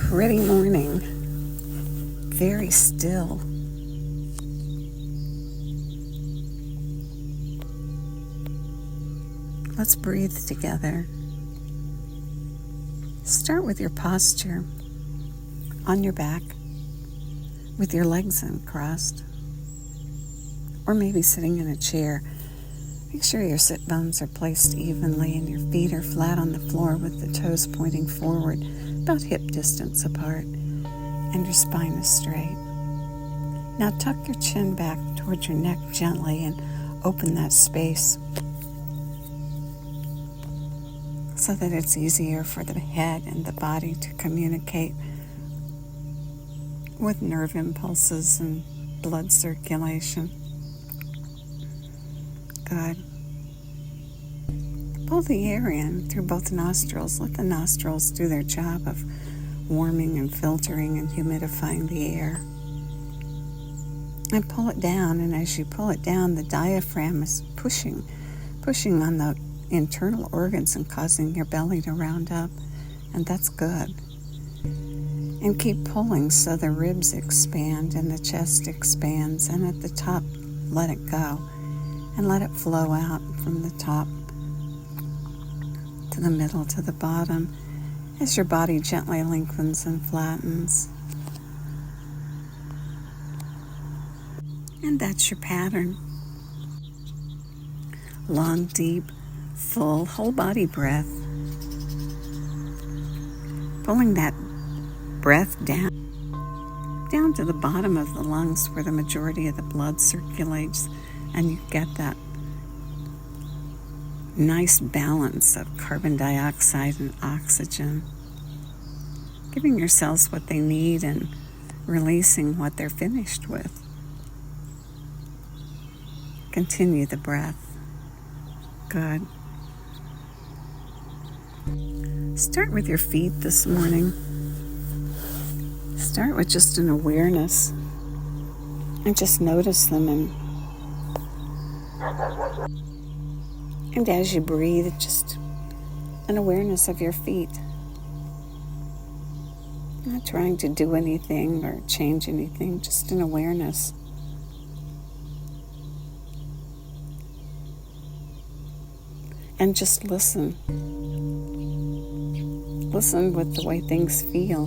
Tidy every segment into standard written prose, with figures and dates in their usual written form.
pretty morning, very still. Let's breathe together. Start with your posture on your back with your legs uncrossed, or maybe sitting in a chair. Make sure your sit bones are placed evenly and your feet are flat on the floor with the toes pointing forward, about hip distance apart, and your spine is straight. Now tuck your chin back towards your neck gently and open that space so that it's easier for the head and the body to communicate with nerve impulses and blood circulation. Good. Pull the air in through both nostrils. Let the nostrils do their job of warming and filtering and humidifying the air. And pull it down, and as you pull it down, the diaphragm is pushing on the internal organs and causing your belly to round up, and that's good. And keep pulling so the ribs expand and the chest expands, and at the top, let it go. And let it flow out from the top to the middle to the bottom as your body gently lengthens and flattens. And that's your pattern. Long, deep, full, whole body breath. Pulling that breath down to the bottom of the lungs where the majority of the blood circulates, and you get that nice balance of carbon dioxide and oxygen, giving your cells what they need and releasing what they're finished with. Continue the breath. Good. Start with your feet this morning. Start with just an awareness and just notice them, and as you breathe, just an awareness of your feet. Not trying to do anything or change anything, just an awareness. And just listen. Listen with the way things feel.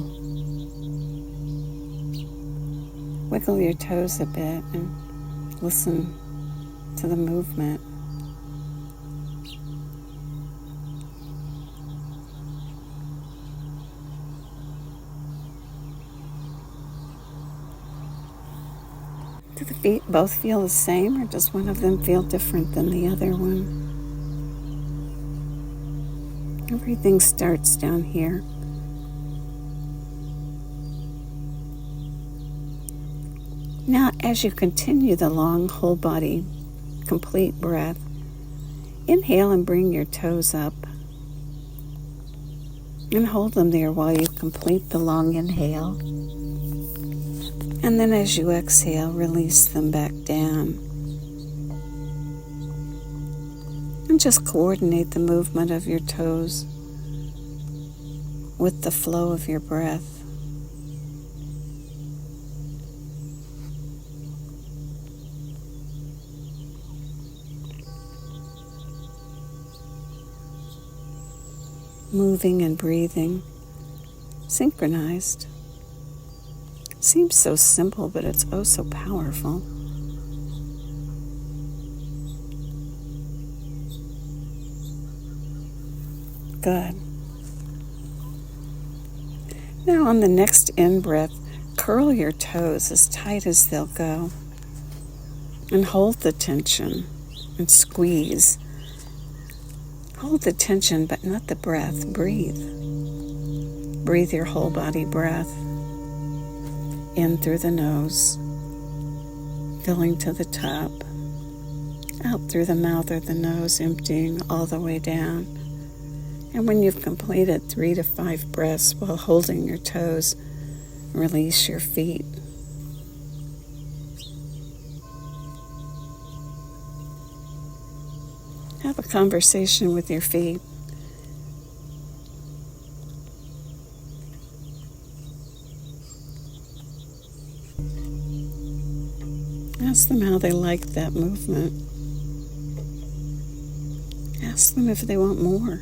Wiggle your toes a bit and listen to the movement. Do the feet both feel the same, or does one of them feel different than the other one? Everything starts down here. Now, as you continue the long, whole body, complete breath, inhale and bring your toes up. And hold them there while you complete the long inhale. And then as you exhale, release them back down. And just coordinate the movement of your toes with the flow of your breath. Moving and breathing, synchronized. Seems so simple, but it's oh so powerful. Good. Now on the next in-breath, curl your toes as tight as they'll go and hold the tension and squeeze. Hold the tension, but not the breath. Breathe. Breathe your whole body breath in through the nose, filling to the top, out through the mouth or the nose, emptying all the way down. And when you've completed 3 to 5 breaths while holding your toes, release your feet. Have a conversation with your feet. Ask them how they like that movement. Ask them if they want more.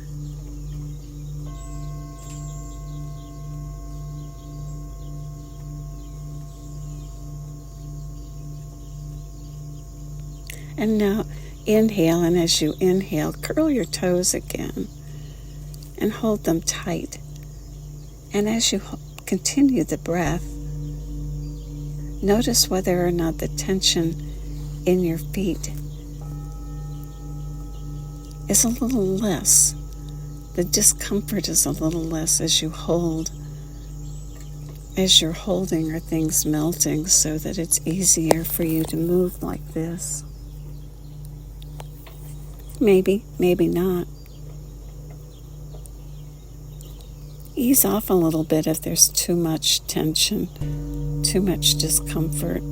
And now inhale, and as you inhale, curl your toes again and hold them tight. And as you continue the breath, notice whether or not the tension in your feet is a little less. The discomfort is a little less as you hold. As you're holding, are things melting so that it's easier for you to move like this? Maybe, maybe not. Ease off a little bit if there's too much tension, too much discomfort.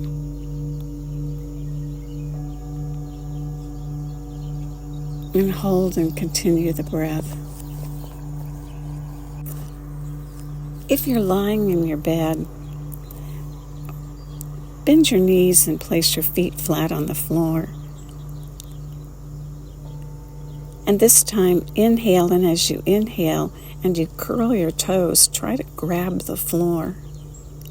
And hold and continue the breath. If you're lying in your bed, bend your knees and place your feet flat on the floor. And this time, inhale, and as you inhale and you curl your toes, try to grab the floor.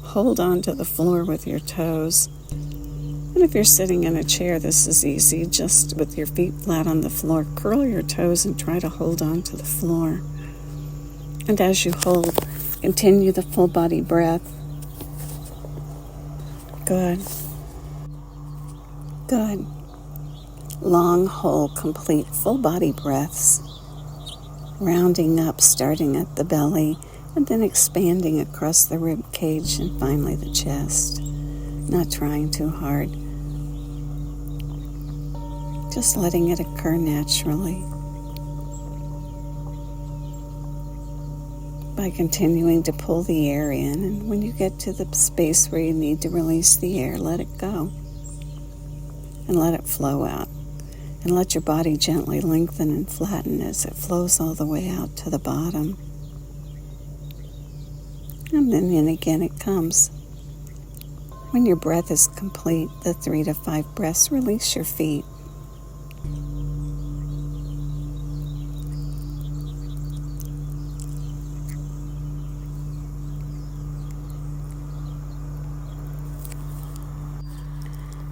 Hold on to the floor with your toes. And if you're sitting in a chair, this is easy. Just with your feet flat on the floor, curl your toes and try to hold on to the floor. And as you hold, continue the full body breath. Good. Good. Long, whole, complete, full body breaths, rounding up, starting at the belly, and then expanding across the rib cage and finally the chest. Not trying too hard, just letting it occur naturally. By continuing to pull the air in, and when you get to the space where you need to release the air, let it go and let it flow out. And let your body gently lengthen and flatten as it flows all the way out to the bottom. And then in again it comes. When your breath is complete, the 3 to 5 breaths, release your feet.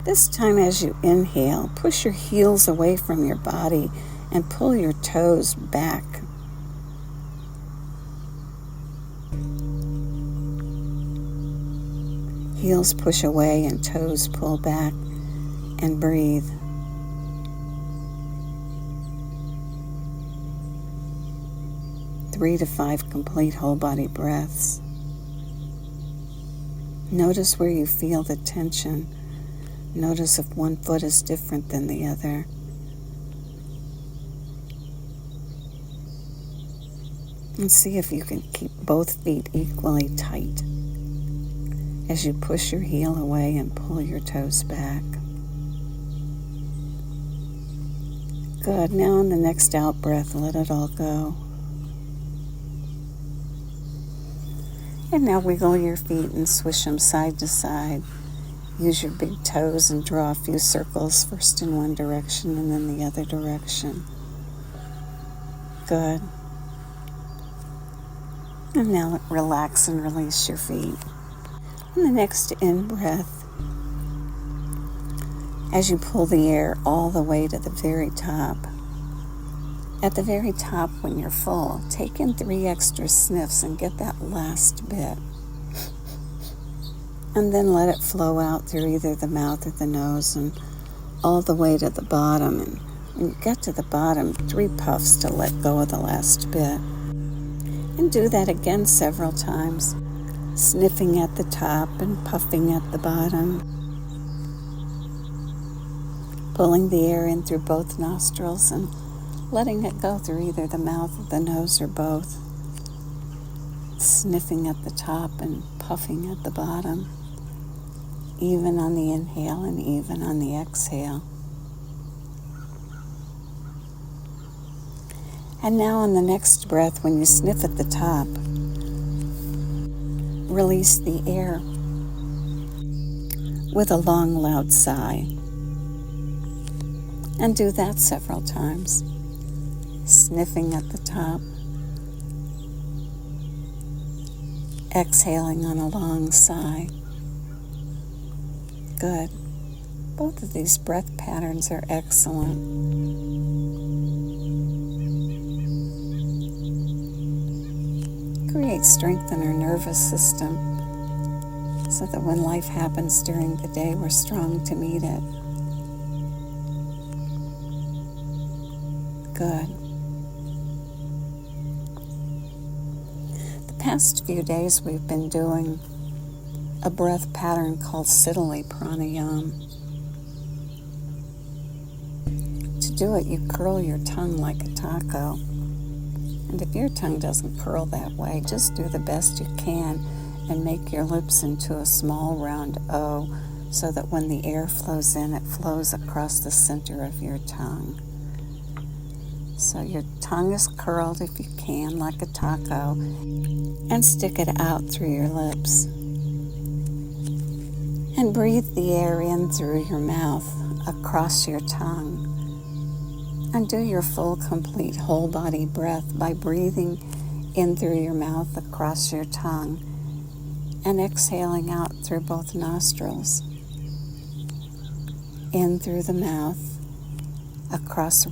This time as you inhale, push your heels away from your body and pull your toes back. Heels push away and toes pull back, and breathe. Three to 5 complete whole body breaths. Notice where you feel the tension. Notice if one foot is different than the other. And see if you can keep both feet equally tight as you push your heel away and pull your toes back. Good. Now on the next out breath, let it all go. And now wiggle your feet and swish them side to side. Use your big toes and draw a few circles, first in one direction and then the other direction. Good. And now relax and release your feet. And the next in-breath, as you pull the air all the way to the very top. At the very top, when you're full, take in 3 extra sniffs and get that last bit. And then let it flow out through either the mouth or the nose and all the way to the bottom. And when you get to the bottom, 3 puffs to let go of the last bit. And do that again several times, sniffing at the top and puffing at the bottom. Pulling the air in through both nostrils and letting it go through either the mouth or the nose or both. Sniffing at the top and puffing at the bottom. Even on the inhale and even on the exhale. And now on the next breath, when you sniff at the top, release the air. with a long, loud sigh. And do that several times, sniffing at the top, exhaling on a long sigh. Good. Both of these breath patterns are excellent. Create strength in our nervous system so that when life happens during the day, we're strong to meet it. Good. The past few days we've been doing a breath pattern called Siddhali Pranayam. To do it, you curl your tongue like a taco. And if your tongue doesn't curl that way, just do the best you can and make your lips into a small round O so that when the air flows in, it flows across the center of your tongue. So your tongue is curled if you can, like a taco, and stick it out through your lips. And breathe the air in through your mouth, across your tongue. And do your full, complete, whole body breath by breathing in through your mouth, across your tongue, and exhaling out through both nostrils. In through the mouth, across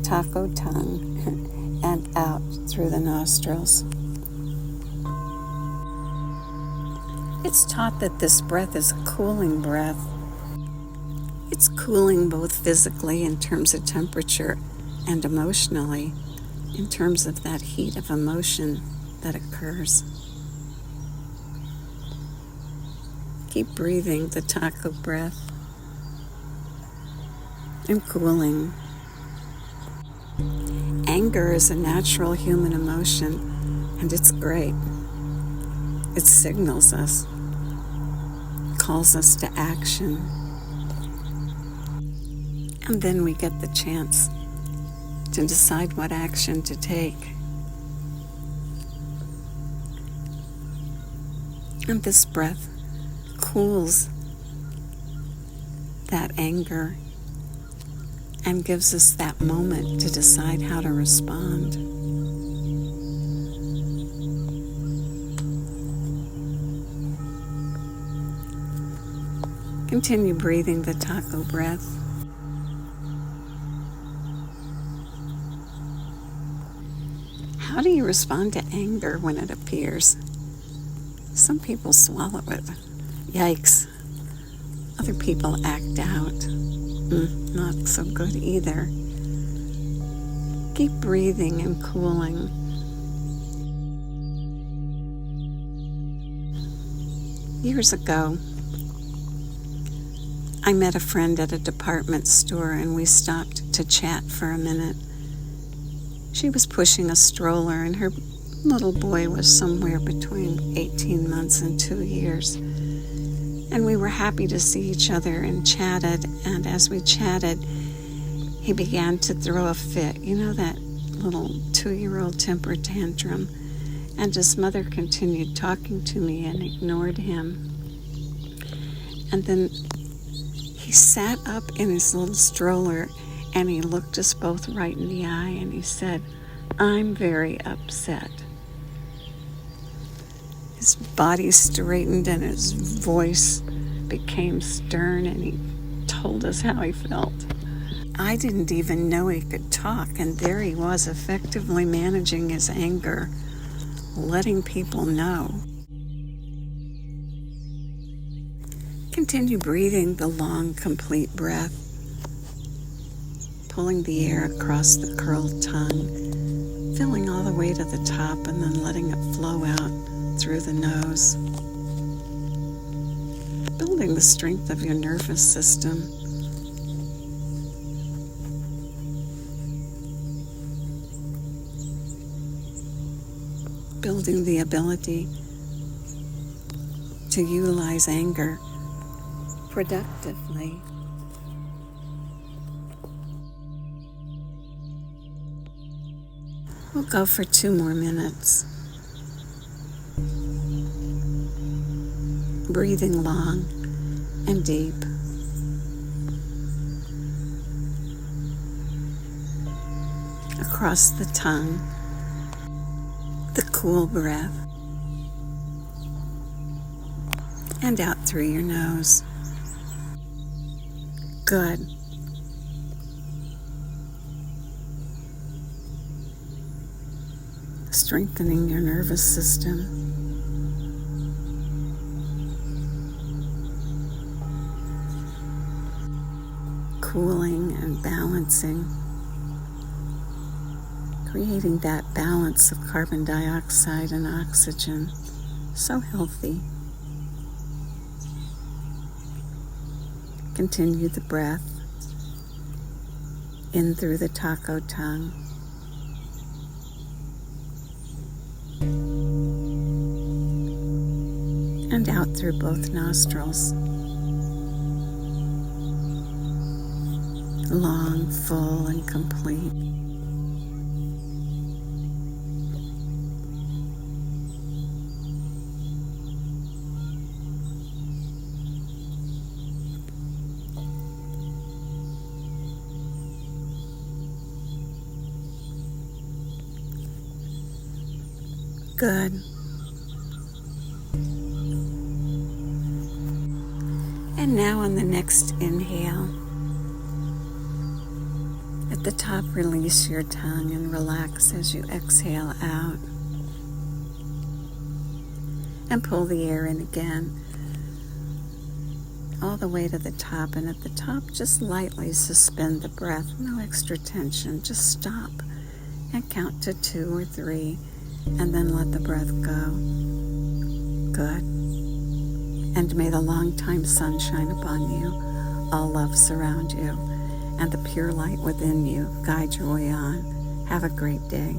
taco tongue, and out through the nostrils. It's taught that this breath is a cooling breath. It's cooling both physically in terms of temperature and emotionally in terms of that heat of emotion that occurs. Keep breathing the taco breath and cooling. Anger is a natural human emotion, and it's great. It signals us, calls us to action, and then we get the chance to decide what action to take. And this breath cools that anger and gives us that moment to decide how to respond. Continue breathing the taco breath. How do you respond to anger when it appears? Some people swallow it. Yikes. Other people act out. Not so good either. Keep breathing and cooling. Years ago, I met a friend at a department store and we stopped to chat for a minute. She was pushing a stroller and her little boy was somewhere between 18 months and 2 years. And we were happy to see each other and chatted, and as we chatted, he began to throw a fit. You know, that little 2-year-old temper tantrum. And his mother continued talking to me and ignored him. And then he sat up in his little stroller and he looked us both right in the eye and he said, "I'm very upset." His body straightened and his voice became stern and he told us how he felt. I didn't even know he could talk, and there he was effectively managing his anger, letting people know. Continue breathing the long, complete breath, pulling the air across the curled tongue, filling all the way to the top and then letting it flow out through the nose. Building the strength of your nervous system. Building the ability to utilize anger productively. We'll go for 2 more minutes. Breathing long and deep. Across the tongue, the cool breath, and out through your nose. Good. Strengthening your nervous system. Cooling and balancing. Creating that balance of carbon dioxide and oxygen. So healthy. Continue the breath in through the taco tongue. And out through both nostrils. Long, full, and complete. Good. And now on the next inhale, at the top, release your tongue and relax as you exhale out. And pull the air in again, all the way to the top. And at the top, just lightly suspend the breath. No extra tension. Just stop and count to 2 or 3. And then let the breath go. Good. And may the long-time sun shine upon you, all love surround you, and the pure light within you guide your way on. Have a great day.